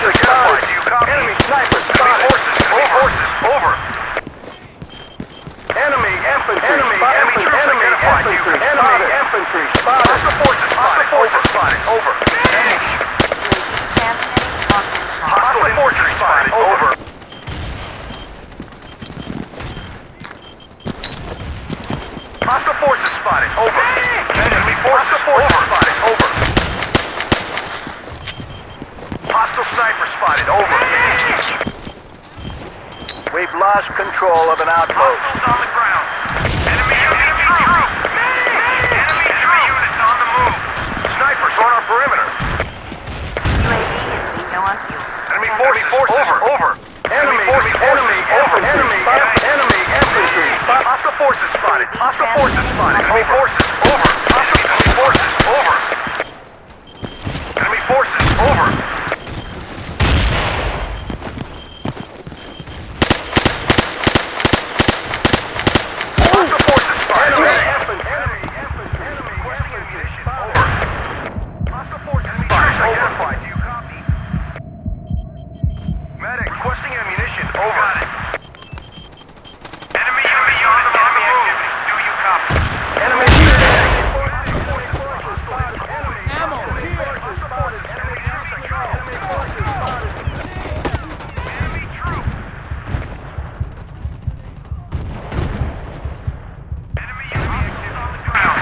forces identified. Do you copy? Enemy sniper spotted. Over. Enemy infantry. Enemy infantry spotted. Hostile forces spotted. Over. Hostile infantry spotted. Over. Hostile forces spotted. Over. Enemy forces spotted. Over. Hostile sniper spotted. Over. We've lost control of an outpost. Hostiles on the ground. Enemy troops. Enemy units on the move. Snipers on our perimeter. UAV is no on fuel. Enemy forces. Over. Enemy infantry. Hostile forces spotted. Enemy forces. Over. Enemy forces. Over. Enemy forces. Over. Hostile forces spotted. Enemy requesting ammunition. Over. Hostile forces spotted. Identified. Do you copy? Medic requesting ammunition. Over. Enemy activity. Do you copy? Enemy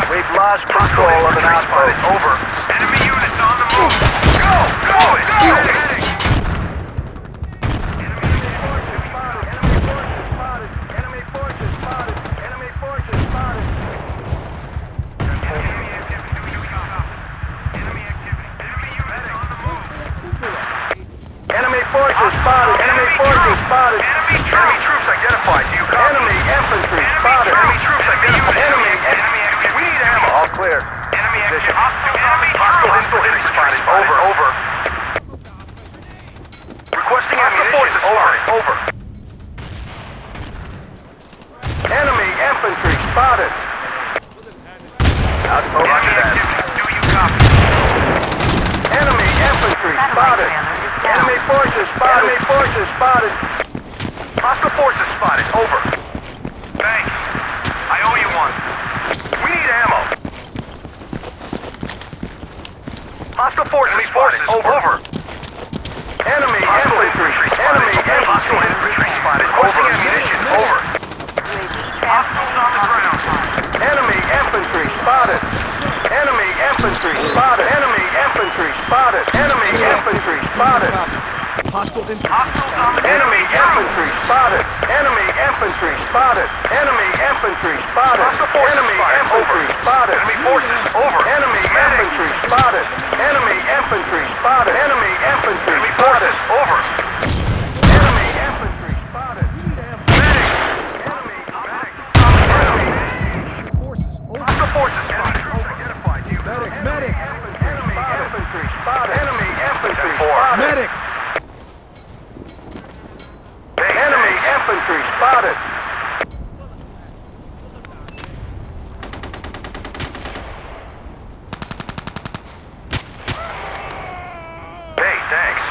We've lost control of an outpost. Over. Enemy units on the move. Go! Heading. Enemy forces spotted. Enemy activity. Do you copy? Enemy activity. Enemy units on the move. Enemy forces spotted. Enemy troops identified. Do you copy? Enemy infantry spotted. Enemy troops identified. Enemy activity. We need ammo. All clear. Enemy activity. Hostile infantry spotted. Over. Requesting ammunition. Over. Enemy infantry spotted. Outpost activity. Do you copy? Enemy infantry spotted. Enemy forces spotted. Hostile forces spotted. Over. Thanks. I owe you one. We need ammo. Hostile forces spotted. Over. Enemy infantry spotted. Requesting ammunition. Over. Hostiles on the ground. Enemy infantry spotted. Enemy infantry spotted. Hostile infantry. Enemy infantry spotted. Enemy infantry spotted. Hostile forces spotted. Enemy forces. Over. Enemy infantry spotted. Enemy forces. Over. Enemy infantry spotted. Medic. Hostile forces spotted. Identified. You. Medic. Enemy infantry spotted. Enemy infantry spotted. Medic. Enemy infantry spotted. Hey, thanks.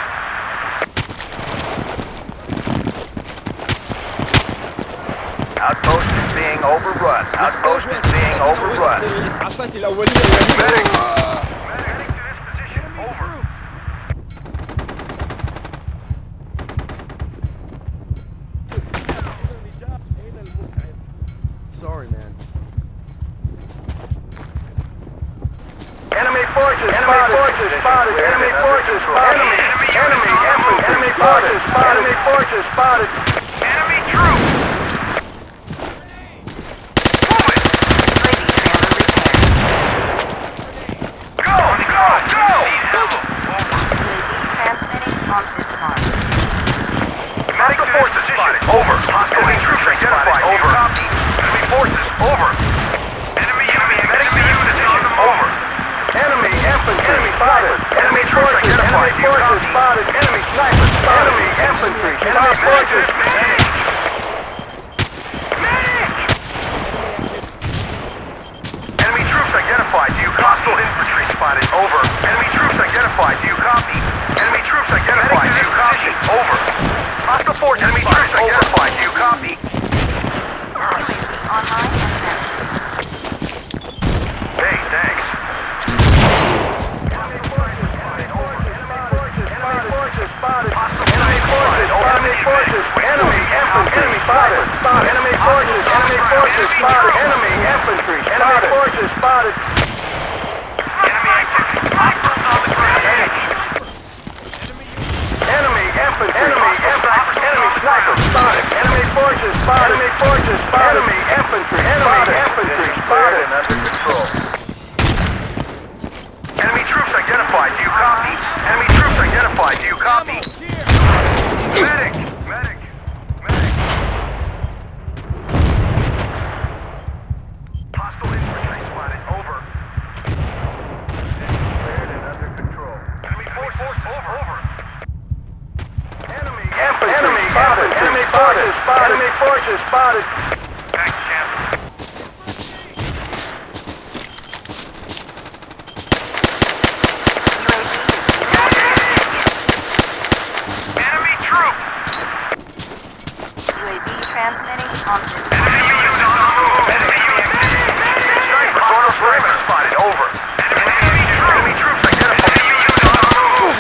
Outpost is being overrun. الإسعافات الأولية الوهمية. Medic to this position. Over. Sorry, man. Enemy forces spotted. Enemy forces spotted. Enemy troops. Move it. Go. Medical forces spotted. Over. Hostile troops identified. Over. Enemy forces. Over. Enemy units on the over. Enemy infantry spotted. Enemy forces identified. Spotted. Enemy snipers spotted. Enemy infantry. Enemy forces. Enemy troops identified. Do you hostile infantry spotted? Over. Enemy troops identified. Do you copy? Enemy troops identified. Do you spotted. Enemy forces. Enemy forces. Enemy infantry spotted. Enemy forces. Enemy forces spotted. Enemy infantry. Enemy forces spotted. Enemy activity. Hostiles on the ground. Enemy infantry. Enemy infantry. Enemy sniper spotted. Enemy forces spotted. Enemy forces spotted. Enemy infantry. Enemy infantry spotted and under control. Enemy troops identified. Do you copy? Enemy troops identified. Do you copy? Medic! Medic! Medic! Hostile infantry spotted. Over. Cleared and under control. Enemy forces. Over. Enemy infantry. Enemy spotted. Enemy forces spotted. Enemy forces spotted. Thanks, champ. Enemy troop! UAV transmitting on this. Enemy unit on the move! Enemy unit! Sniper on the perimeter spotted. Over. Enemy troops identified. Enemy unit on the move!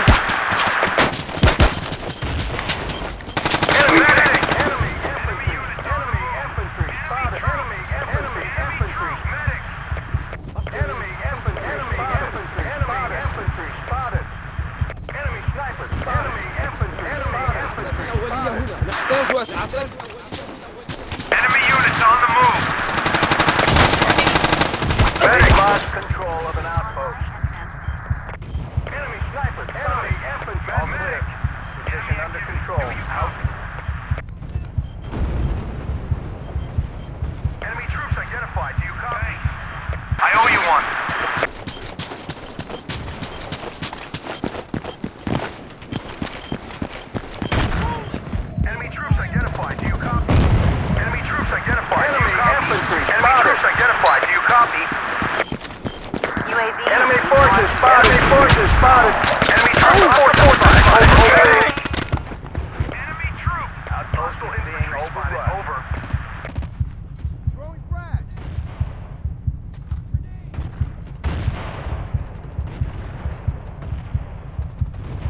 Enemy medic! Enemy unit! Enemy infantry spotted. Enemy infantry! Medic! Enemy infantry! Enemy infantry! Enemy infantry spotted. Enemy sniper! Enemy infantry! Enemy infantry spotted. نحتاج اسعافا. Enemy units on the move! Medic lost control of an outpost. Enemy sniper! Enemy infantry! Medic! Position under control. Out. Enemy troops identified. Do you copy? I owe you one. Enemy troops identified. Do you copy? Enemy troops identified. Enemy infantry. Enemy troops identified. Do you copy? UAV. Enemy forces spotted. Enemy forces spotted. Enemy troops spotted. Enemy troop. Outpost is being overrun. Over. Throwing frag.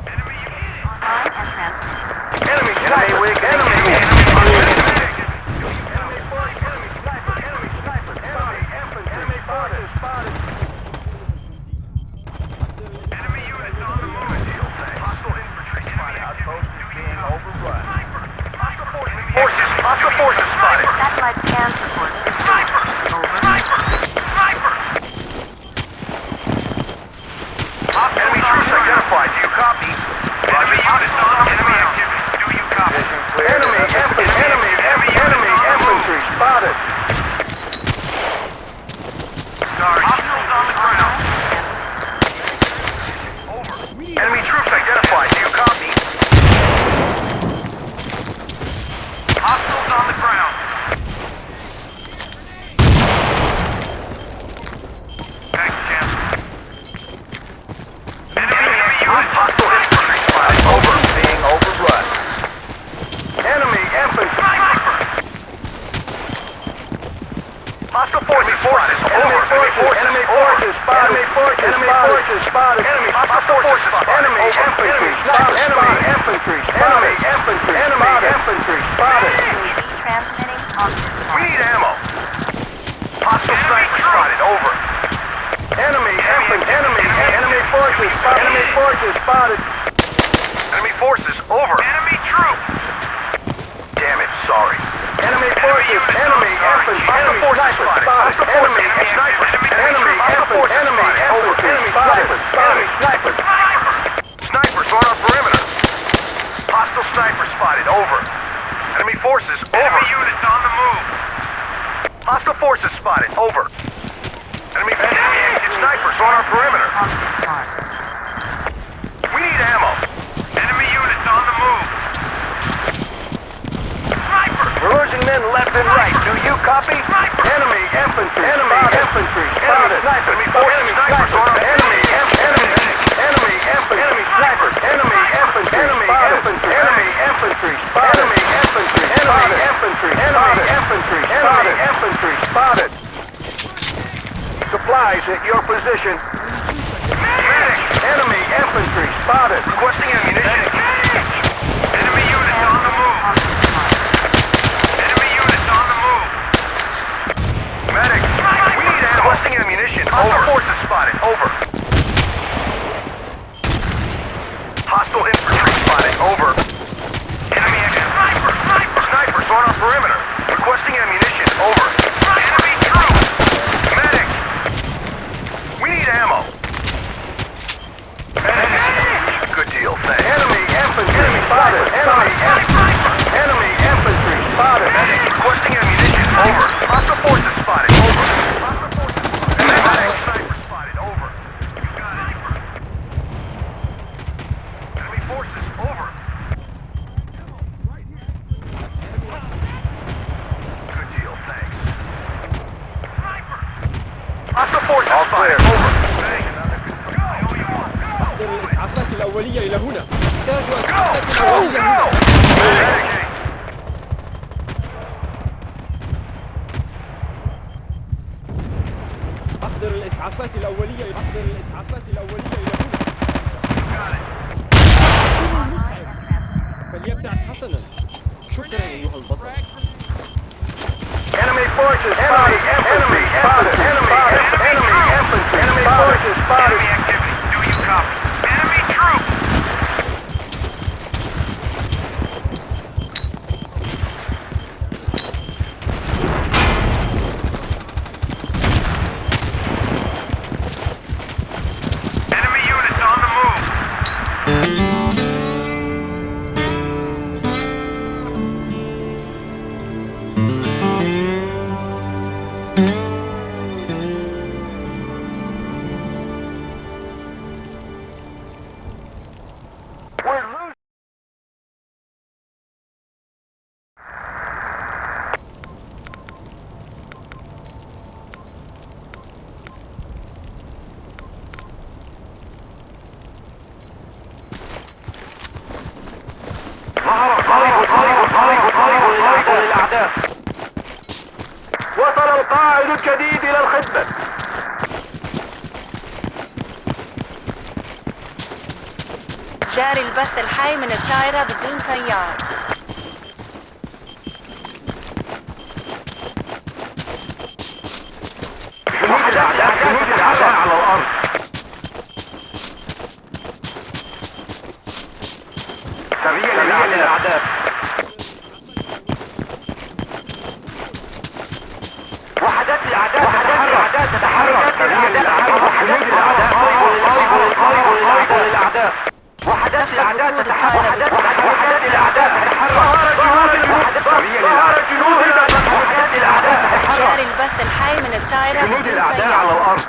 Enemy unit. Online and transmitting. Enemy sniper. Enemy force. Enemy sniper. Enemy sniper. Enemy infantry. Enemy forces spotted. Enemy units on the move. Hostile infantry spotted. Outpost is being overrun. Sniper. Hostile forces spotted. Satellite scan support. Sniper. Over. Sniper. Enemy troops identified. Do you copy? Enemy units on enemy activity. Do you copy? Enemy infantry spotted. Sorry. Hostiles on the ground. Over. Enemy troops identified. Do you copy? Hostiles on the ground. Thanks, champ. Enemy unit. Hostile infantry spotted. Over. Being overrun. Enemy infantry. Sniper. Hostile forces spotted. Enemy forces. Enemy forces spotted. Enemy forces spotted. Enemy hostile forces spotted. Enemy infantry spotted. Enemy infantry spotted. Enemy infantry. Enemy infantry spotted. UAV transmitting on this. We need ammo. Hostile sniper spotted. Over. Enemy infantry. Enemy forces spotted. Enemy forces spotted. Enemy forces. Over. Enemy troop. Damn it. Sorry. Enemy forces. Enemy infantry. Enemy sniper spotted. Enemy sniper. Enemy infantry. Enemy infantry spotted. Enemy sniper. Snipers on our perimeter. Hostile sniper spotted. Over. Enemy forces. Over. Enemy units on the move. Hostile forces spotted. Over. Enemy snipers on our perimeter. On this mark. We need ammo. Enemy units on the move. Sniper! We're losing men left and right. Do you copy? Sniper! Enemy infantry. Enemy infantry. Spotted. Sniper. Enemy snipers on our enemy infantry. Enemy infantry. Enemy sniper. Enemy infantry. Enemy infantry. Enemy infantry. Spotted. Enemy infantry. Enemy infantry. Enemy infantry. Enemy infantry. Spotted. Supplies at your position. Medic! Enemy infantry spotted. Requesting ammunition. fire. Over. أحضر الإسعافات الأولية إلى هنا. أحتاج إسعافات أولية هنا. أحضر الإسعافات الأولية إلى هنا. فليبدأ حسنا. شكرا أيها البطل. Enemy forces spotted. Enemy spotted. Enemy infantry. Enemy forces spotted. Enemy activity. Do you copy? Enemy troops. Enemy units on the move. We're losing. للأعداء. وصل القائد الجديد إلى الخدمة. جاري البث الحي من الطائرة بدون طيار. جنود الأعداء على الأرض. سريع للأعداء. وحدات الأعداء تتحرك. سريع للأعداء. جنود الأعداء للأعداء. وحدات الأعداء تتحرك. وحدات الأعداء تتحرك. جاري البث الحي من الطائرة جنود بدون الأعداء طيار. على الأرض.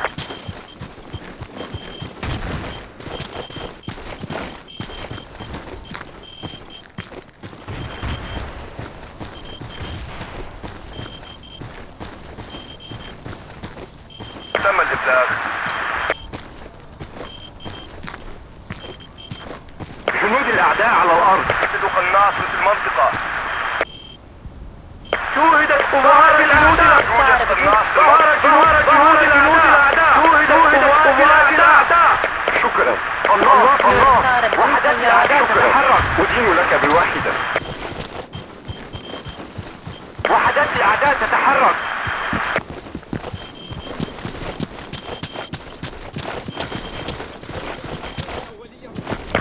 تم الإبلاغ. جنود الأعداء على الأرض. يجد قناص في المنطقة. شوهدت قوات الأعداء. شوهدت قناص في المنطقة. جنود الأعداء. شوهدت قوات الأعداء. شكرا. الله. وحدات الأعداء تتحرك. أدين لك بواحدة. وحدات الأعداء تتحرك.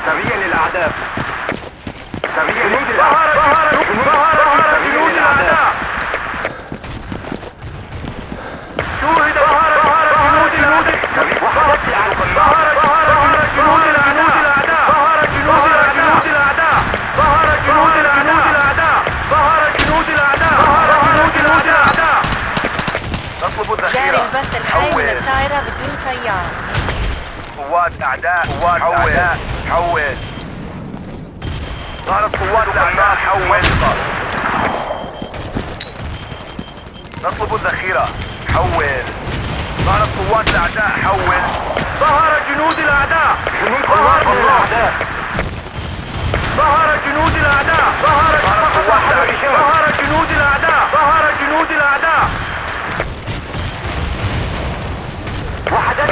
سريع للأعداء. سريع جنود الأعداء. جنود الأعداء. شوهد جنود الأعداء. وحدات الأعداء. جنود الأعداء. جنود الأعداء. جنود الأعداء. جنود الأعداء. جنود الأعداء. نطلب جاري الذخيرة. البث الحي من الطائرة بدون طيار. قوات أعداء. قوات أعداء. حول. ظهرت قوات الأعداء. حول. نطلب الذخيرة. حول. ظهرت قوات الأعداء. حول. ظهر جنود الأعداء. جنود الأعداء. ظهر جنود الأعداء. ظهر جنود الأعداء. ظهر جنود الأعداء. وحدات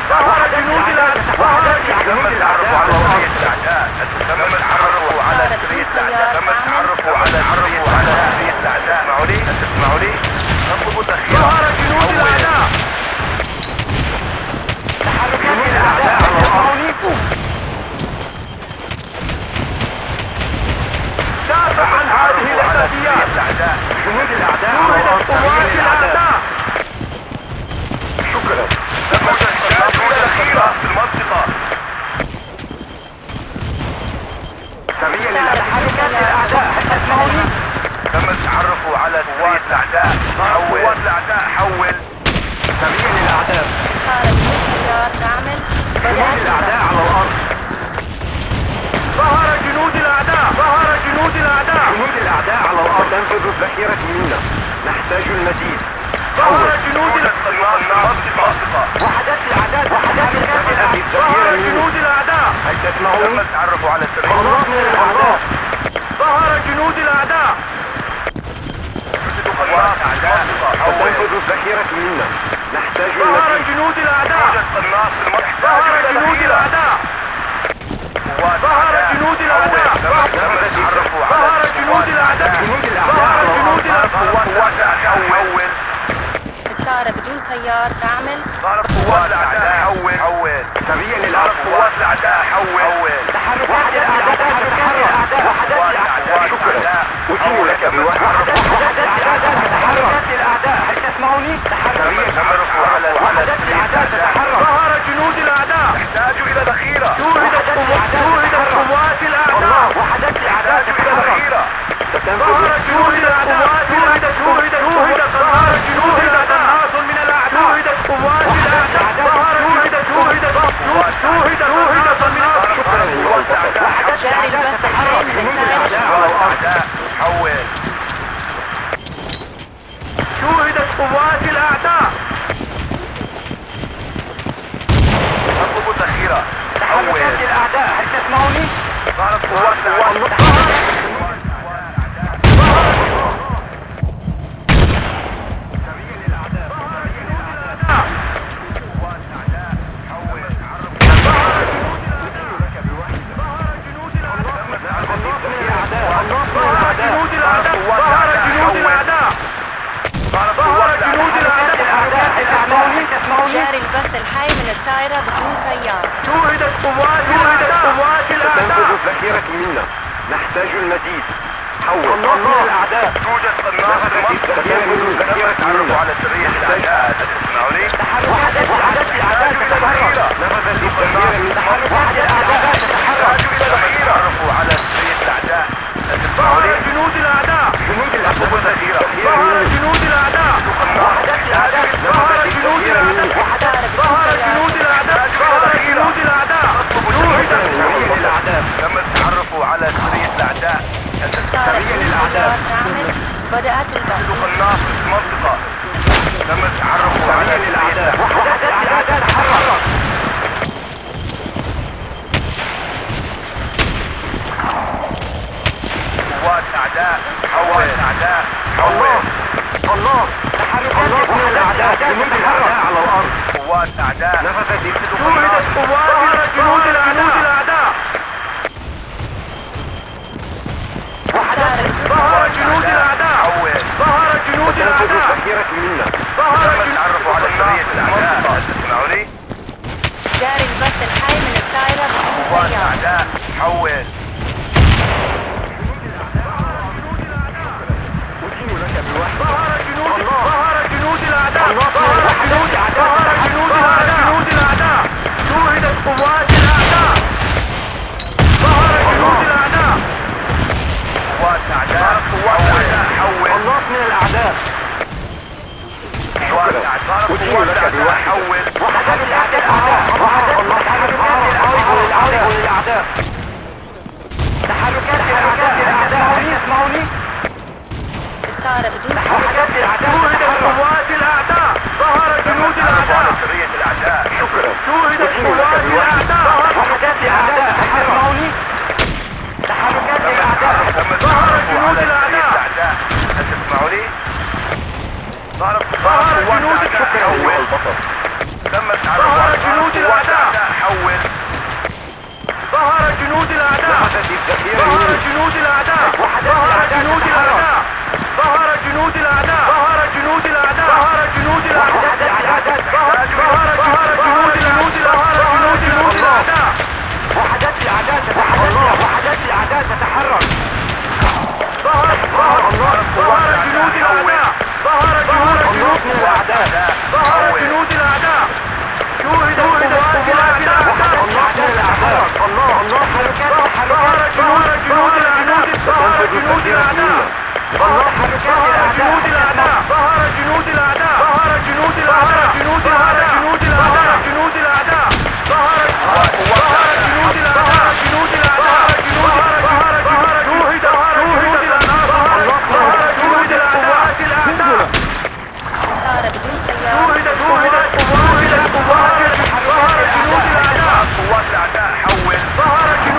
ظهر جنود الأعداء. جنود الأعداء على سرية الأعداء. تم التحرك على سرية الأعداء. تم التحرك على سرية الأعداء. تسمعوا لي؟ نطلب الذخيرة. ظهر جنود الأعداء. تحرك جنود الأعداء على الأرض. دافع عن هذه الأساسيات. جنود الأعداء على الأرض. شكرا. الأخيرة في المنطقة. سريع للتحركات الأعداء. تسمعوني؟ تم التحرك على قوات الأعداء. قوات الأعداء. حول. سريع للأعداء. جنود الأعداء على الأرض. ظهر جنود الأعداء. جنود الأعداء على الأرض. تنفذ الذخيرة منا. نحتاج المزيد. ظهر جنود الأعداء. تم التعرف على السرية. ظهر جنود الأعداء. تنفذ الذخيرة منا. نحتاج ظهر جنود الأعداء. ظهر جنود الأعداء. ظهر جنود الأعداء. ظهر جنود الأعداء. ظهر جنود الأعداء. الطائرة بدون طيار تعمل. ظهر قوات الأعداء. حول سريع للأرض. قوات الأعداء. حول تحركات الأعداء. تحرك وحدات الأعداء. شكرا. أتيم لك بوحدات الأعداء. هل تسمعني؟ تحرك على وحدات الأعداء. تتحرك. ظهر جنود الأعداء. تحتاج إلى ذخيرة. شوهدت قوات الأعداء. وحدات الأعداء. إلى ذخيرة. ظهر جنود الأعداء. شوهدت ظهر جنود الأعداء. من الأعداء. شوهدت قوات الأعداء. ظهر شوهدت من شكرا وحدات الأعداء. الأعداء. حول شوهدت قوات الأعداء. أطلب الذخيرة. تحركات الأعداء. هل تسمعوني؟ ظهرت قوات الأعداء. جاري البث الحي من الطائرة بدون طيار. شوهدت قوات الأعداء. تنفذ الذخيرة منا. نحتاج المزيد. حول الأعداء. توجد قناص الذخيرة على سرية الأعداء. تسمعوني؟ وحدات الأعداء. نفذت الذخيرة من تحرك الأعداء. تحتاج إلى ذخيرة. تعرفوا على سرية الأعداء. تسمعوني؟ جنود الأعداء. جنود الذخيرة. ظهر جنود الأعداء. وحدات الأعداء. ظهر جنود الأعداء. ظهر جنود الأعداء. ظهر جنود الأعداء. سرية الأعداء. تم التعرف على سرية الأعداء. سرية للأعداء. بدأت البث. قناص في المنطقة. تم التعرف على الأعداء. وحدات الأعداء. تحرك. قوات الأعداء. حول الأعداء. حول الله. تحركات الأعداء. تتحرك على الأرض. قوات الأعداء. نفذت شوهدت قوات جنود الأعداء. ظهر جنود الأعداء. ظهر جنود الأعداء. ظهر تعرفوا على سرية الأعداء. تسمعوني؟ جاري البث الحي من الطائرة بدون طيار. الأعداء. حول ظهر جنود الأعداء. ظهر جنود الأعداء. شوهدت قوات الأعداء. ظهر جنود الأعداء. قوات الأعداء. حول النص من الأعداء. قوات الأعداء. حول وحدات الأعداء. للأعداء. تحركات الأعداء. يسمعوني؟ الطائرة بدون وحدات الأعداء. شوهدت قوات الأعداء. ظهر جنود الأعداء. سرية الأعداء. شكرا. شوهدت قوات الأعداء. وحدات الأعداء. تسمعوني؟ تحركات الأعداء. ظهر جنود الأعداء. هل تسمعوني؟ ظهر جنود الأعداء. تم التعرف على جنود الأعداء. حول ظهر جنود الأعداء. ظهر جنود الأعداء. ظهر جنود الأعداء. ظهر جنود الأعداء. ظهر جنود الأعداء. ظهر جنود الأعداء. جنود الأعداء. وحدات الأعداء تتحرك. وحدات الأعداء تتحرك. ظهر جنود الأعداء. ظهر جنود الأعداء. ظهر جنود الأعداء. شوهدت قوات الأعداء. الله حركات. ظهر جنود الأعداء. ظهر جنود الأعداء. ظهر جنود الأعداء. ظهر جنود الأعداء. ظهر جنود الأعداء. جنود الأعداء. جنود الأعداء. جنود الأعداء. ظهر جنود الأعداء. جنود الأعداء. جنود شوهد جنود الأعداء. ظهر جنود قوات الأعداء. الطائرة بدون طيار. شوهدت قوات الأعداء. ظهر جنود الأعداء. قوات الأعداء. حول ظهر جنود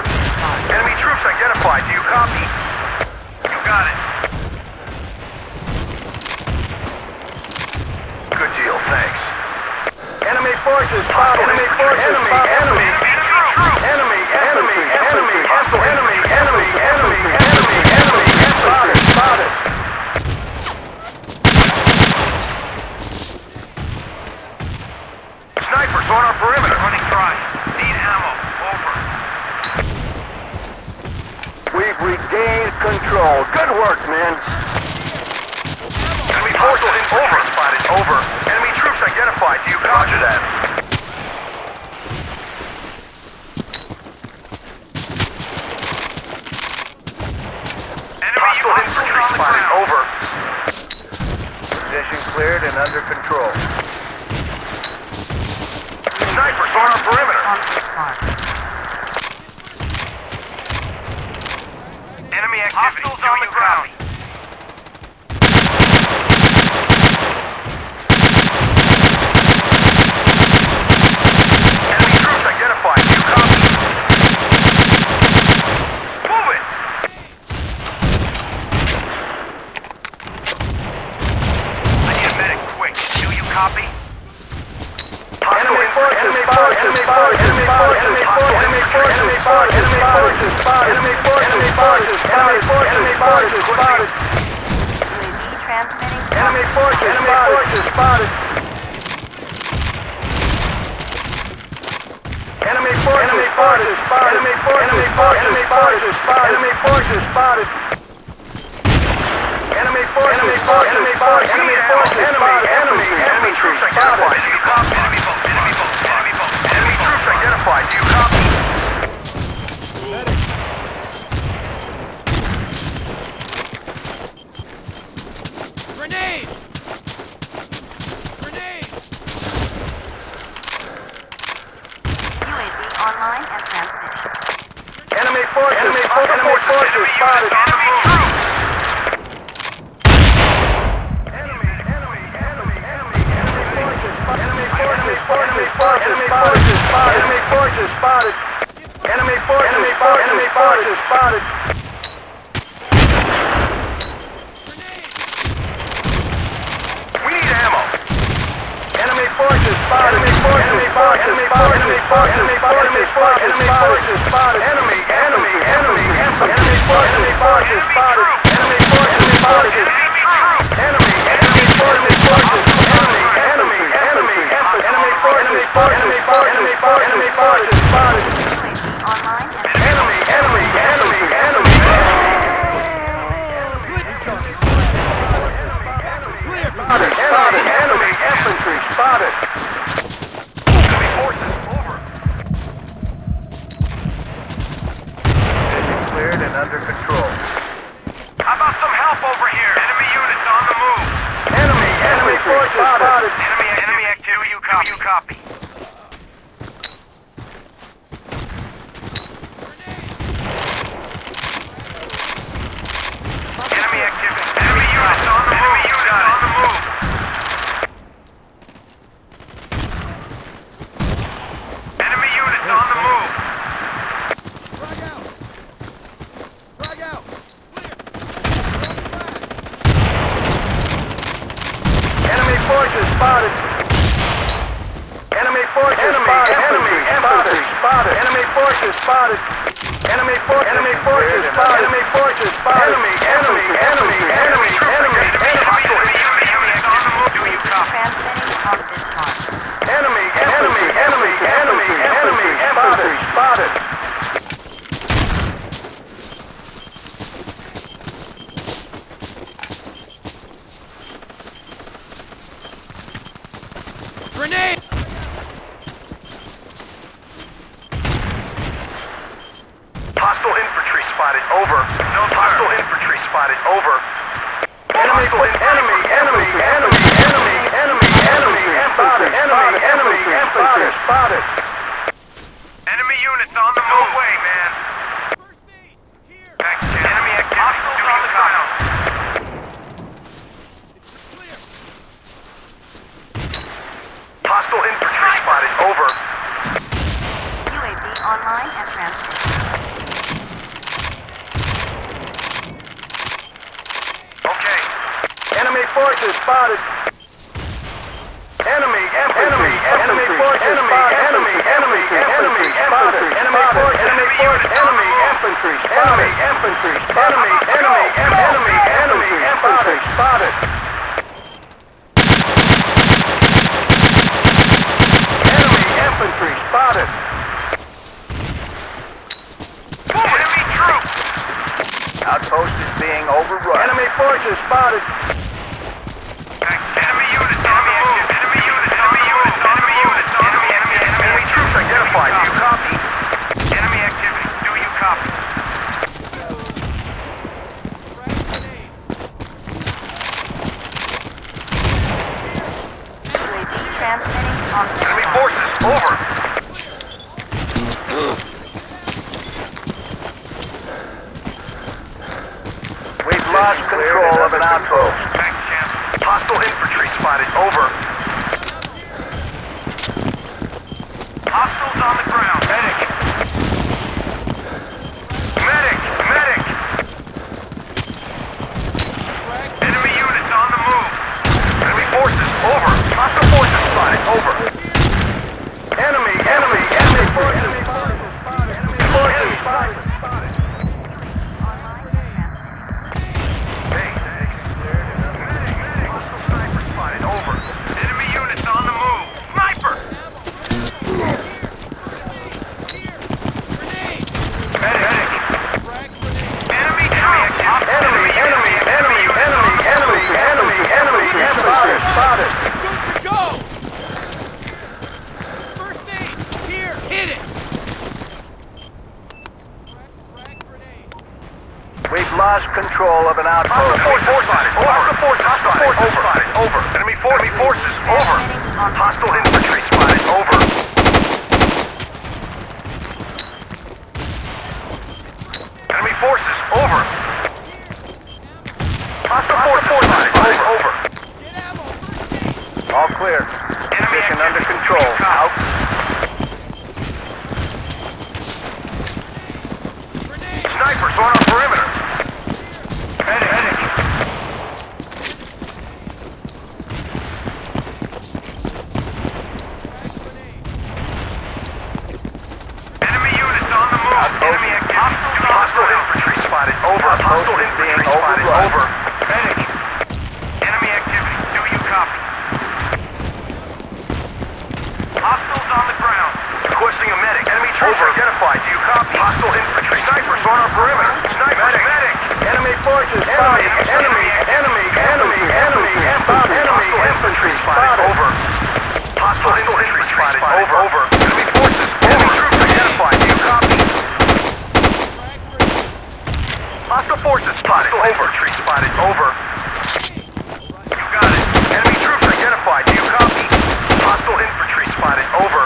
on this mark. Enemy troops identified. Do you copy? You got it. Good deal, thanks. Enemy forces spotted. Enemy forces spotted. Enemy troops. Enemy hostile enemy spotted. Snipers on our perimeter. Running dry. Need ammo. Over. We've regained control. Good work, men. Enemy forces over. Spotted. Over. Enemy troops identified. Do you copy that? Enemy infantry spotted. Over. Position cleared and under control. Snipers on our perimeter. On this mark. Enemy activity. Hostiles on the ground. Enemy troops identified. You copy. Move it. I need a medic quick. Do you copy? Enemy forces spotted. Enemy forces spotted. Enemy forces spotted. Enemy forces spotted. Enemy forces spotted. Enemy forces spotted. UAV transmitting. Enemy forces spotted. Enemy forces spotted. Enemy forces spotted. Enemy forces spotted. Enemy forces spotted. Enemy forces spotted. Enemy forces spotted. Enemy troops identified. Do you copy? Enemy troops identified. Do you copy? Grenade! Grenade! UAV online and transmitting. Enemy forces spotted. Enemy troops. Enemy forces spotted. Enemy forces spotted. We need ammo. Enemy forces spotted. Enemy forces spotted. Enemy forces spotted. Enemy forces spotted. Enemy forces spotted. Enemy forces spotted. Enemy forces spotted. UAV online and Enemy infantry spotted. Enemy forces over. Position cleared and under control. How about some help over here? Enemy units on the move. Enemy forces spotted. Enemy activity. You copy. Enemy activity. Enemy units on the move. Enemy units on the move. Frag out! Frag out! Clear! Enemy forces spotted. Enemy forces spotted. Enemy spotted. Enemy forces spotted. Enemy forces spotted. Enemy forces spotted. Enemy units on the move. Do you copy? transmitting on this mark. Enemy spotted. Grenade! Hostile infantry spotted. Over. No hostile infantry spotted. Over. Enemy infantry spotted. Enemy units on the move. Way, man. First aid! Here! Enemy activity. Do you copy? Clear! Hostile infantry spotted. Over. UAV online and transmitting. forces spotted. Enemy forces spotted. Enemy infantry spotted. Enemy infantry spotted. Enemy infantry spotted. Enemy troops. Outpost is being overrun. Enemy forces spotted. Enemy units. Enemy troops identified. Do you copy? Enemy activity. Do you copy? UAV transmitting on Enemy forces over. We've lost control of an outpost. Thanks, Champ. Hostile infantry spotted. Over. Hostiles on the ground. Medic. Enemy units on the move. Enemy forces over. Hostile forces spotted. Over. Enemy forces spotted. Enemy forces spotted. online transmitting. Hey, medic. Hostile sniper spotted. Over. Enemy units on the move. Sniper. Medic. Enemy spotted. Good to go! First aid! Here! Hit it! Frag grenade. We've lost control of an outpost. Hostile forces spotted. Over. Enemy forces over. Hostile infantry spotted. Over. Enemy forces over. Hostile forces spotted. Over. Get ammo! First aid! All clear. Mission under control. Out. Grenade! Snipers on our perimeter. Medic. Enemy units on the move. Enemy activity. Hostile infantry spotted. Over. Hostile infantry spotted. Over. Medic. Enemy activity. Do you copy? Hostiles on the ground. Requesting a medic. Enemy troops identified. Do you copy? Hostile infantry. Snipers on our perimeter. Snipers. Medic. Enemy forces spotted. Enemy infantry spotted. Over. Hostile infantry spotted. Over. Enemy forces. Enemy troops identified. Do you copy? Hostile forces spotted. Infantry spotted. Over. You got it. Enemy troops identified. Do you copy? Hostile infantry spotted. Over.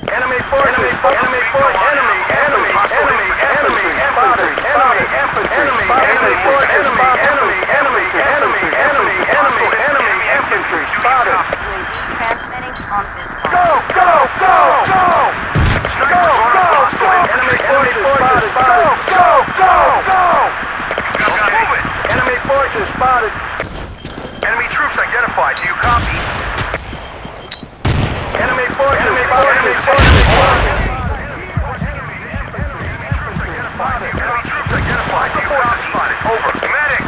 Enemy forces. Enemy spotted. Enemy forces spotted. UAV transmitting on this line. Go! Snipers on our hostile enemy forces spotted. Go! You got it. Enemy forces spotted. Enemy troops identified. Do you copy? Enemy forces spotted. Enemy troops identified. Do you copy? Over. Medic.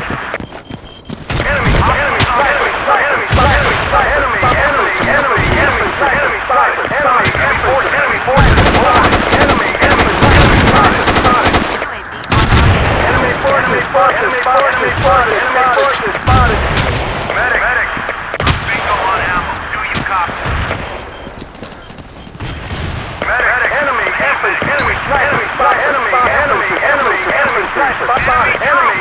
Enemy spotted. Enemy forces spotted. Enemy forces spotted. Medic. Bingo on ammo. Do you copy? Medic. Enemy infantry spotted. Enemy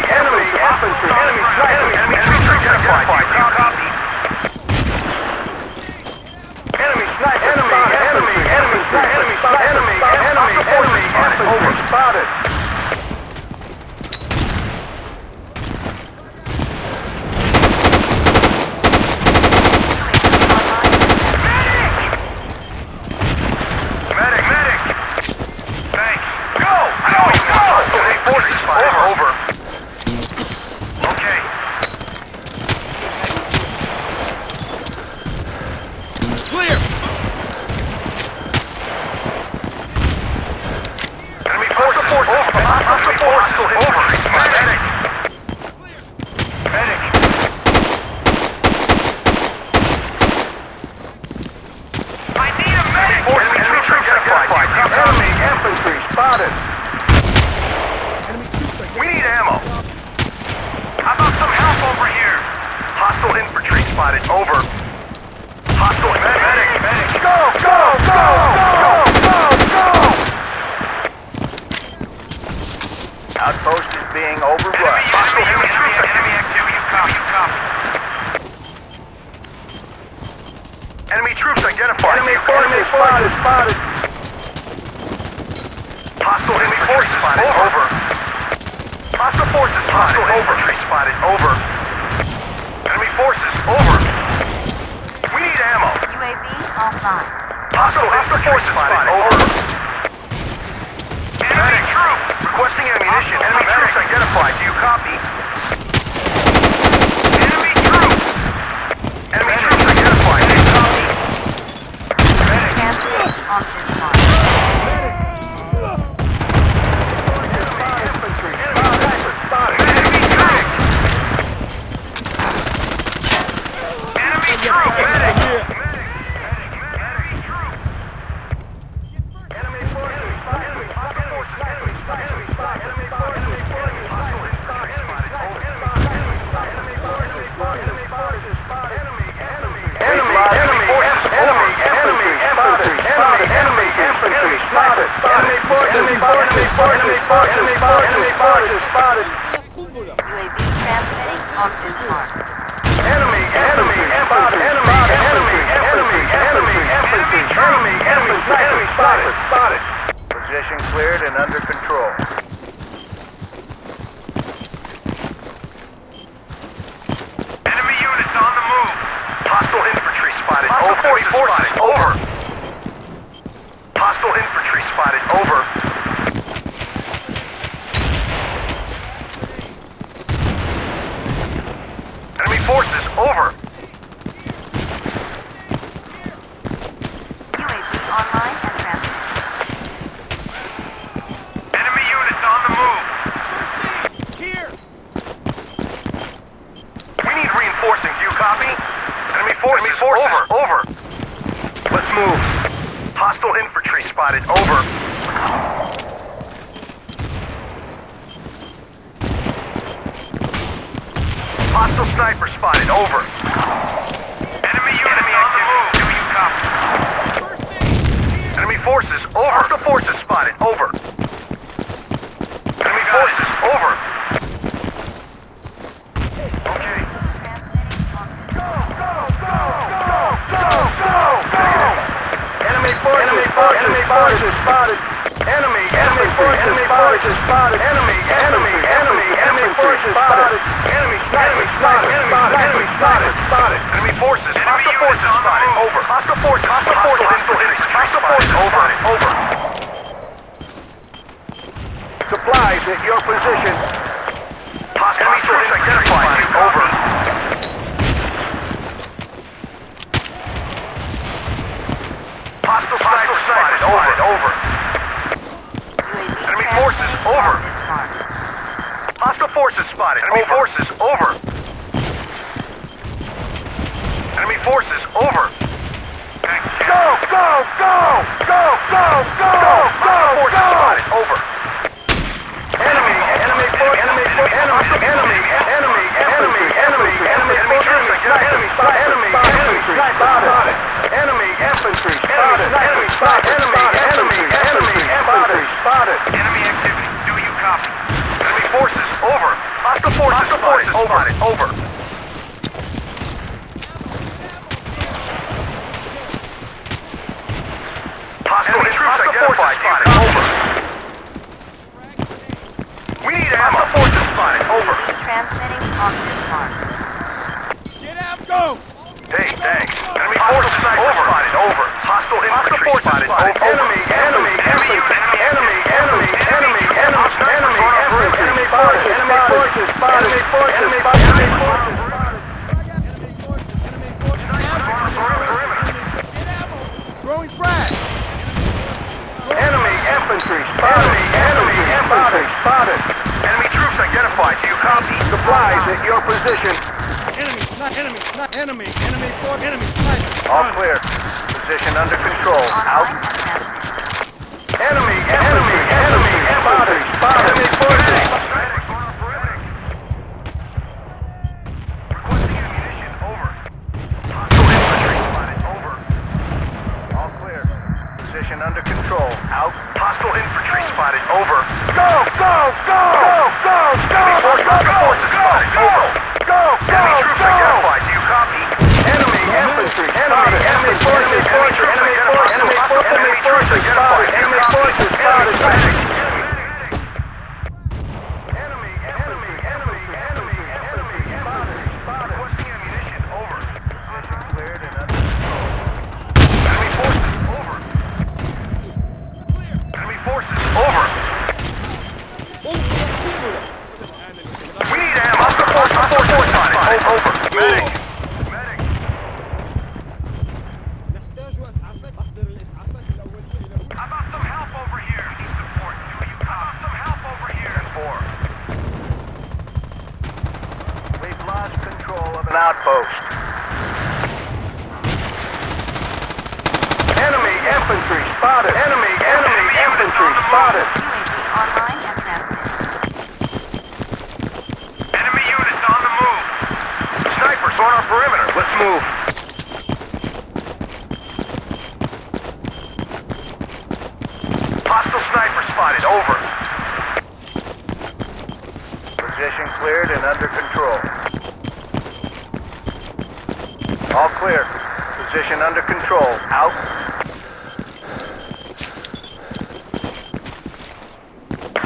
identified. Do you copy? Enemy spotted. Hostile infantry spotted. Over. Hostile medic. Go, go, go, go, go, go! Outpost is being overrun. Enemy activity. Copy. Enemy troops identified. Enemy forces spotted. Hostile enemy forces spotted. Over. Hostile forces spotted. Hostile infantry spotted. Over. Enemy forces. Over. We need ammo. UAV offline. Hostile forces spotted. Over. Enemy troop requesting ammunition. Enemy troops identified. Do you copy? Enemy troops identified. Do you copy? Cancel on this mark. UAV transmitting on this mark. Spotted. Position cleared and under control. Enemy units on the move. Hostile infantry spotted. Over. Hostile infantry spotted. Over. Enemy forces. Over. UAV online and transmitting. Enemy units on the move. Here! We need reinforcing. Do you copy? Enemy forces. Over. Let's move. Hostile infantry spotted. Over. Hostile sniper spotted. Over. Enemy units on the move. Do you copy? Enemy forces. Over. Hostile forces spotted. Over. Enemy forces. Over. Okay. Enemy forces spotted. Enemy forces spotted. Enemy forces spotted. Enemy spotted. Enemy forces. Hostile forces spotted. Over. Hostile forces. Over. Supplies at your position. Enemy troops identified. Over. Hostile sniper spotted. Over. Enemy forces. Over. Hostile forces spotted. Enemy forces. Over. Enemy forces. Over. Go! Forces spotted. Over. Enemy troops spotted. Enemy infantry spotted. Enemy activity. Do you copy? Enemy forces. Over. Hostile forces spotted. Over. Hostile troops identified. Over. We need ammo. Hostile forces spotted. Over. Transmitting on this mark. Get out, go! Hey, thanks. Enemy forces spotted. Over. Hostile infantry spotted. Over. Enemy forces spotted. Throwing frag! Enemy infantry spotted. Enemy troops identified. Do you copy? Supplies at your position. Enemy sniper! All clear. Position under control. Out. Online and transmitting. Enemy spotted. Enemy forces. Requesting ammunition. spotted. Over. Medic. Medic. نحتاج إسعافات. أحضر الإسعافات الأولية إلى هنا. How about some help over here? We need support. Do you copy? How about some help over here? 4. We've lost control of an outpost. Enemy infantry spotted. Enemy infantry spotted. UAV online and transmitting. Enemy units on the move. Snipers on our perimeter. Let's move. Hostile sniper spotted. Over. Position cleared and under control. All clear. Position under control. Out.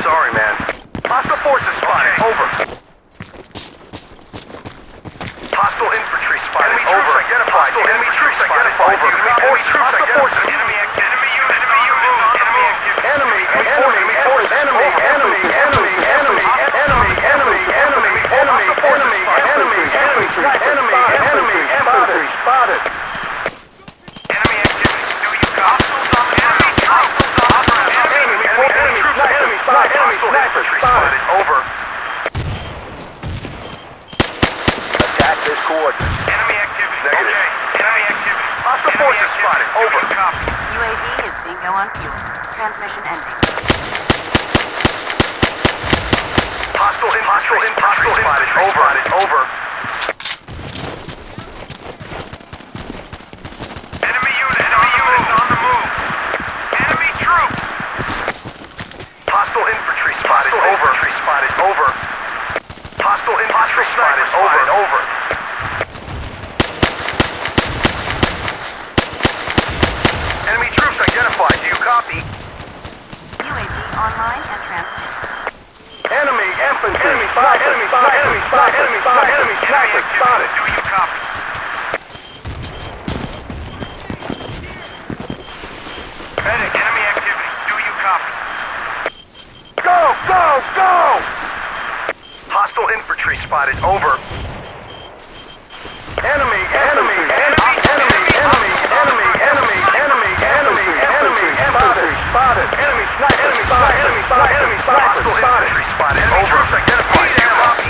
Sorry, man. Hostile forces spotted. Over. Hostile infantry spotted. Enemy over. Troops identified. Enemy troops identified. Over. Enemy troops identified. Enemy activity. Enemy units on the move. Enemy forces. Enemy infantry spotted. Enemy activity. Do you copy? Enemy sniper spotted. Over. Attack this coordinate. Enemy activity. Negative. Enemy activity. Hostile forces spotted. Over. Copy. UAV is bingo on fuel. Transmission ending. Hostile infantry spotted. Over. Enemy units on the move. Enemy troops. Hostile infantry spotted. Over. Hostile infantry spotted. Over. Enemy troops identified. Do you copy? UAV online and transmitting. Enemy infantry spotted. Enemy sniper spotted. Do you copy? Medic, enemy activity. Do you copy? Go! Hostile infantry spotted. Over. Enemy spotted. Enemy sniper spotted. Over. Troops identified.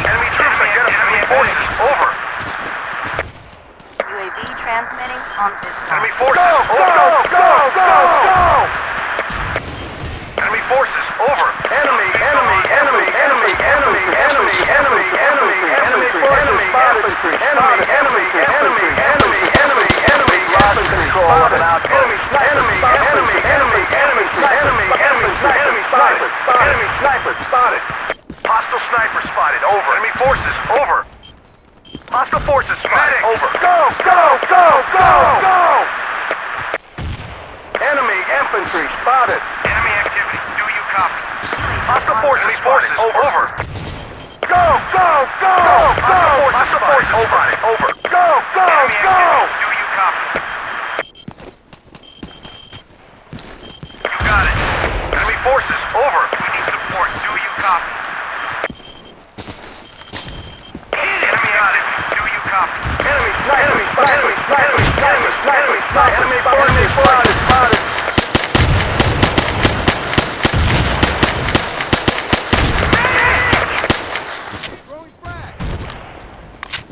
Enemy troops identified. Enemy forces. Over. UAV transmitting on this Enemy side. forces. Go! Enemy forces. Over. Enemy lost control of an outpost. Enemy sniper spotted. Hostile sniper spotted. Over. Enemy forces. Over. Hostile forces spotted. Over. Go! Enemy infantry spotted. Enemy activity. Do you copy? Hostile forces spotted. Over. Go! Hostile forces spotted. Over. Go! Do you copy? You got it. Enemy forces. Over. We need support. Do you copy? Enemy activity. Do you copy? Enemy sniper spotted. Throwing frag.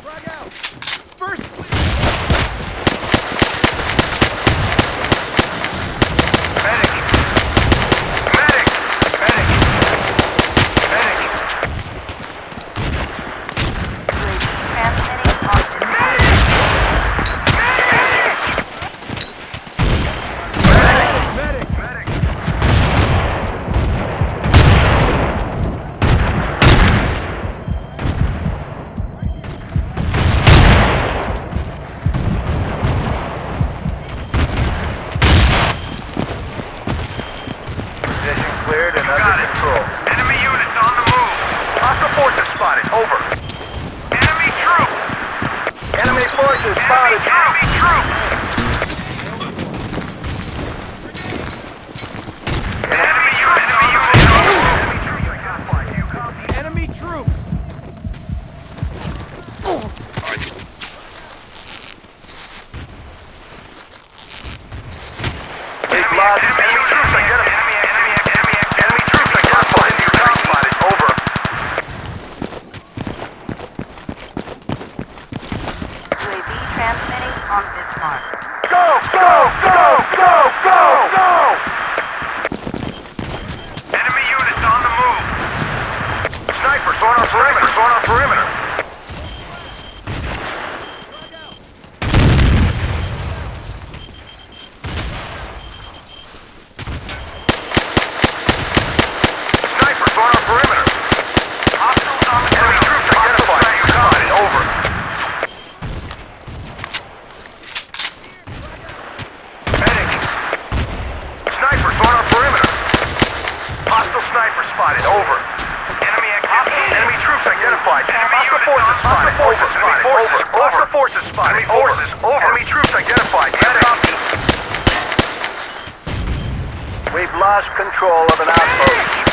Frag out. First. UAV transmitting on this side. transmitting on this mark. Go, go, go, go, go, go! Enemy units on the move. Snipers on our perimeter, on our perimeter. Snipers on our perimeter. Hostiles on the enemy troops identified. You got it. Over. Medic. Snipers on our perimeter. Hostile sniper spotted. Over. Enemy activity. Enemy troops identified. Hostile forces spotted. Over. Enemy forces. Hostile forces spotted. Enemy forces. Over. Enemy troops identified. Copy. We've lost control of an outpost.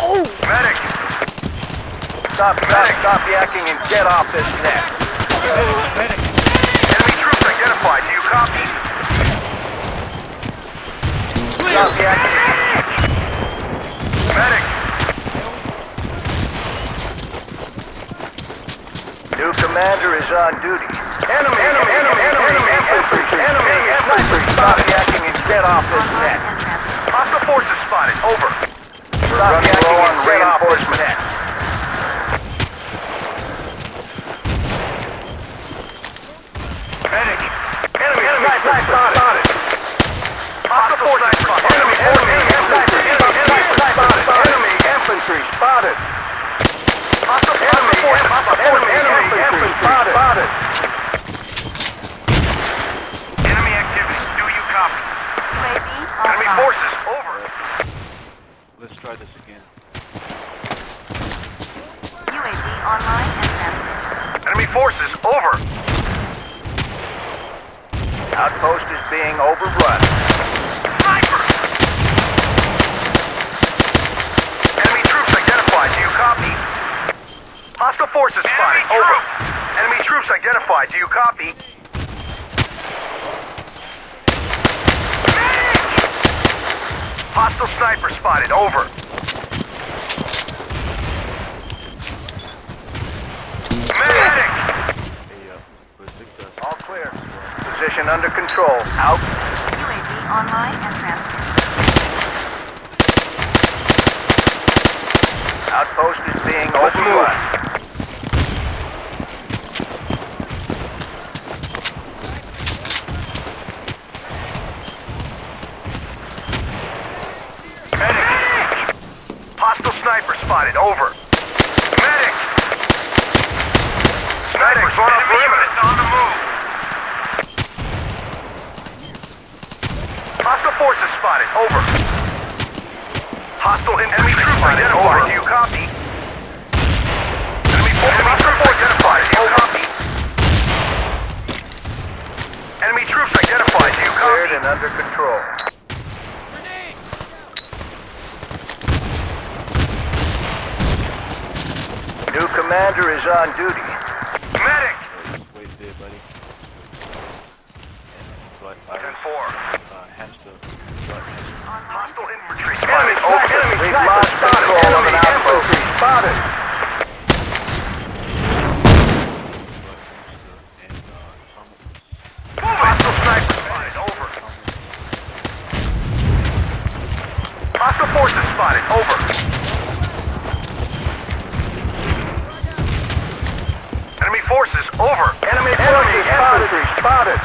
Oh! Medic! Stop yakking and get off this net. Medic. Enemy troops identified. Do you copy? Stop yakking. Medic! New commander is on duty. Enemy infantry. Stop yakking and get off this net. Hostile forces spotted. Over. Stop yakking and get off this net. Medic! Enemy sniper spotted! Hostile forces spotted! Enemy infantry spotted! Hostile infantry spotted! Enemy activity, do you copy? UAV Enemy online. forces, over! Let's try this again. UAV online and transmitting. Enemy forces, over! Outpost is being overrun. Sniper! Enemy troops identified, do you copy? Hostile forces spotted, over. Enemy troops identified, do you copy? Hostile sniper spotted, over. Medic! All clear. Position under control. Out. UAV online and transmitting. Outpost is being overrun. Medic! Hostile sniper spotted. Over. Medic! Snipers on our perimeter. On the move. Hostile forces spotted. Over. Hostile enemy troops identified. Do you copy? Enemy troops identified. Do you copy? Enemy troops identified. Do you copy? Cleared and under control. New commander is on duty. Medic! Just wait there, buddy. And 10-4. hamster. Hostile infantry. Enemy open. We've lost control of an outpost. Spotted. Hostile sniper spotted. Over. Hostile forces spotted. Over. Enemy forces. Over. Enemy infantry spotted.